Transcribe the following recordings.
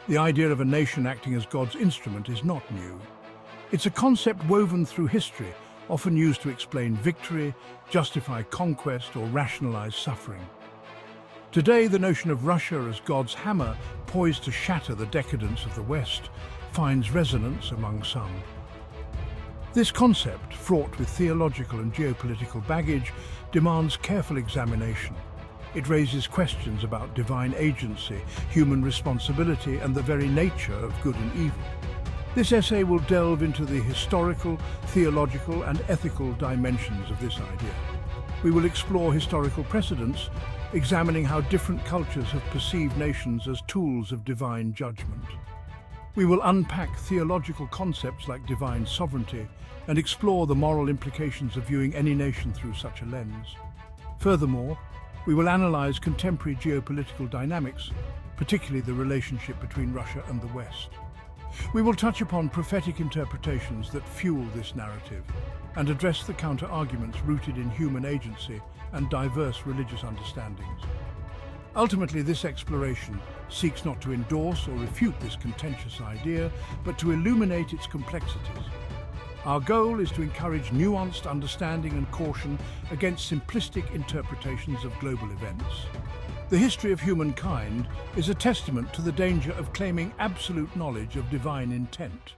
The idea of a nation acting as God's instrument is not new. It's a concept woven through history, often used to explain victory, justify conquest, or rationalize suffering. Today, the notion of Russia as God's hammer, poised to shatter the decadence of the West, finds resonance among some. This concept, fraught with theological and geopolitical baggage, demands careful examination. It raises questions about divine agency, human responsibility, and the very nature of good and evil. This essay will delve into the historical, theological, and ethical dimensions of this idea. We will explore historical precedents, examining how different cultures have perceived nations as tools of divine judgment. We will unpack theological concepts like divine sovereignty and explore the moral implications of viewing any nation through such a lens. Furthermore, we will analyze contemporary geopolitical dynamics, particularly the relationship between Russia and the West. We will touch upon prophetic interpretations that fuel this narrative and address the counter-arguments rooted in human agency and diverse religious understandings. Ultimately, this exploration seeks not to endorse or refute this contentious idea, but to illuminate its complexities. Our goal is to encourage nuanced understanding and caution against simplistic interpretations of global events. The history of humankind is a testament to the danger of claiming absolute knowledge of divine intent.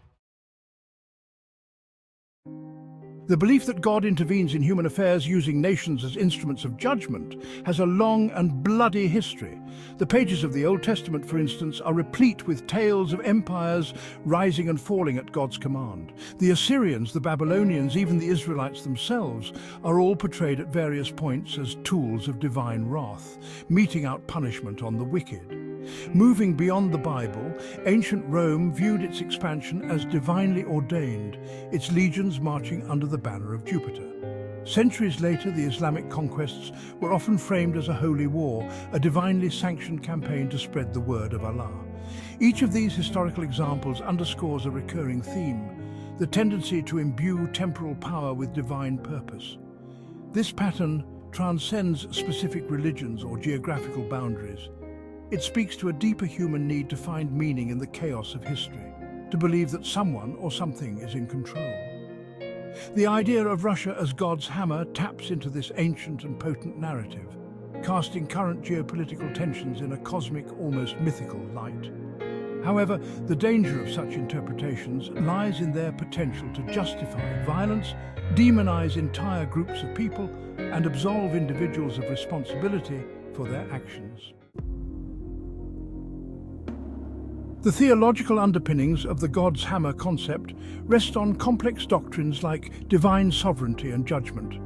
The belief that God intervenes in human affairs using nations as instruments of judgment has a long and bloody history. The pages of the Old Testament, for instance, are replete with tales of empires rising and falling at God's command. The Assyrians, the Babylonians, even the Israelites themselves are all portrayed at various points as tools of divine wrath, meting out punishment on the wicked. Moving beyond the Bible, ancient Rome viewed its expansion as divinely ordained, its legions marching under the banner of Jupiter. Centuries later, the Islamic conquests were often framed as a holy war, a divinely sanctioned campaign to spread the word of Allah. Each of these historical examples underscores a recurring theme: the tendency to imbue temporal power with divine purpose. This pattern transcends specific religions or geographical boundaries. It speaks to a deeper human need to find meaning in the chaos of history, to believe that someone or something is in control. The idea of Russia as God's hammer taps into this ancient and potent narrative, casting current geopolitical tensions in a cosmic, almost mythical light. However, the danger of such interpretations lies in their potential to justify violence, demonize entire groups of people, and absolve individuals of responsibility for their actions. The theological underpinnings of the God's hammer concept rest on complex doctrines like divine sovereignty and judgment.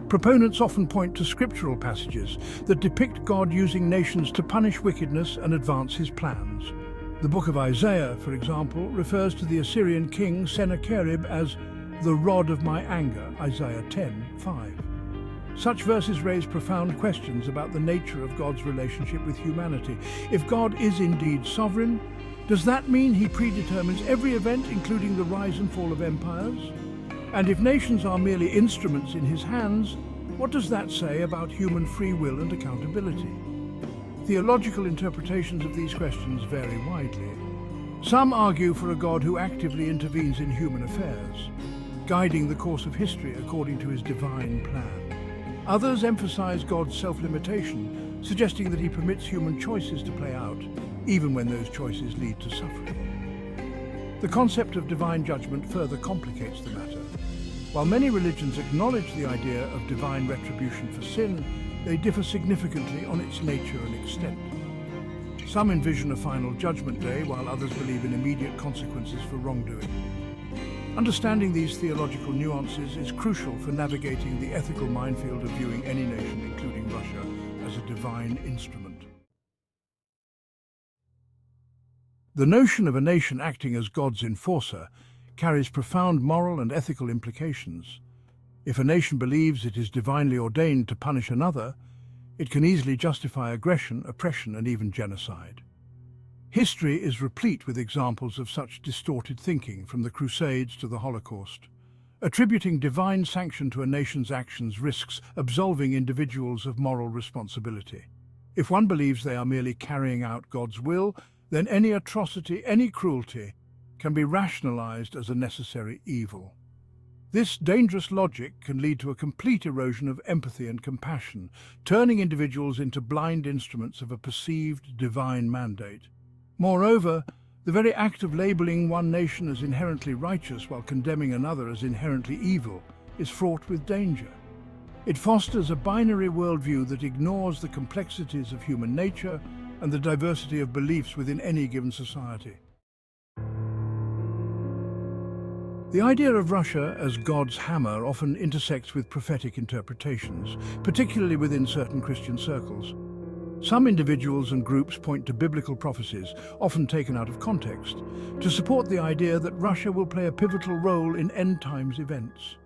Proponents often point to scriptural passages that depict God using nations to punish wickedness and advance his plans. The book of Isaiah, for example, refers to the Assyrian king Sennacherib as the rod of my anger, Isaiah 10:5. Such verses raise profound questions about the nature of God's relationship with humanity. If God is indeed sovereign, does that mean he predetermines every event, including the rise and fall of empires? And if nations are merely instruments in his hands, what does that say about human free will and accountability? Theological interpretations of these questions vary widely. Some argue for a God who actively intervenes in human affairs, guiding the course of history according to his divine plan. Others emphasize God's self-limitation, suggesting that he permits human choices to play out, even when those choices lead to suffering. The concept of divine judgment further complicates the matter. While many religions acknowledge the idea of divine retribution for sin, they differ significantly on its nature and extent. Some envision a final judgment day, while others believe in immediate consequences for wrongdoing. Understanding these theological nuances is crucial for navigating the ethical minefield of viewing any nation, including Russia, as a divine instrument. The notion of a nation acting as God's enforcer carries profound moral and ethical implications. If a nation believes it is divinely ordained to punish another, it can easily justify aggression, oppression, and even genocide. History is replete with examples of such distorted thinking, from the Crusades to the Holocaust. Attributing divine sanction to a nation's actions risks absolving individuals of moral responsibility. If one believes they are merely carrying out God's will, then any atrocity, any cruelty, can be rationalized as a necessary evil. This dangerous logic can lead to a complete erosion of empathy and compassion, turning individuals into blind instruments of a perceived divine mandate. Moreover, the very act of labeling one nation as inherently righteous while condemning another as inherently evil is fraught with danger. It fosters a binary worldview that ignores the complexities of human nature and the diversity of beliefs within any given society. The idea of Russia as God's hammer often intersects with prophetic interpretations, particularly within certain Christian circles. Some individuals and groups point to biblical prophecies, often taken out of context, to support the idea that Russia will play a pivotal role in end times events.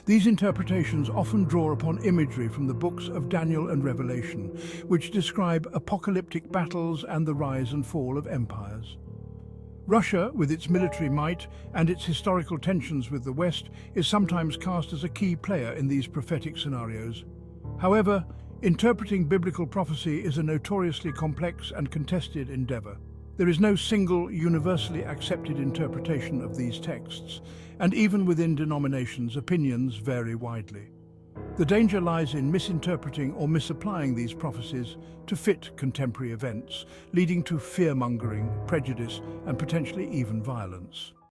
These interpretations often draw upon imagery from the books of Daniel and Revelation, which describe apocalyptic battles and the rise and fall of empires. Russia, with its military might and its historical tensions with the West, is sometimes cast as a key player in these prophetic scenarios. However, interpreting biblical prophecy is a notoriously complex and contested endeavor. There is no single, universally accepted interpretation of these texts, and even within denominations, opinions vary widely. The danger lies in misinterpreting or misapplying these prophecies to fit contemporary events, leading to fear-mongering, prejudice, and potentially even violence.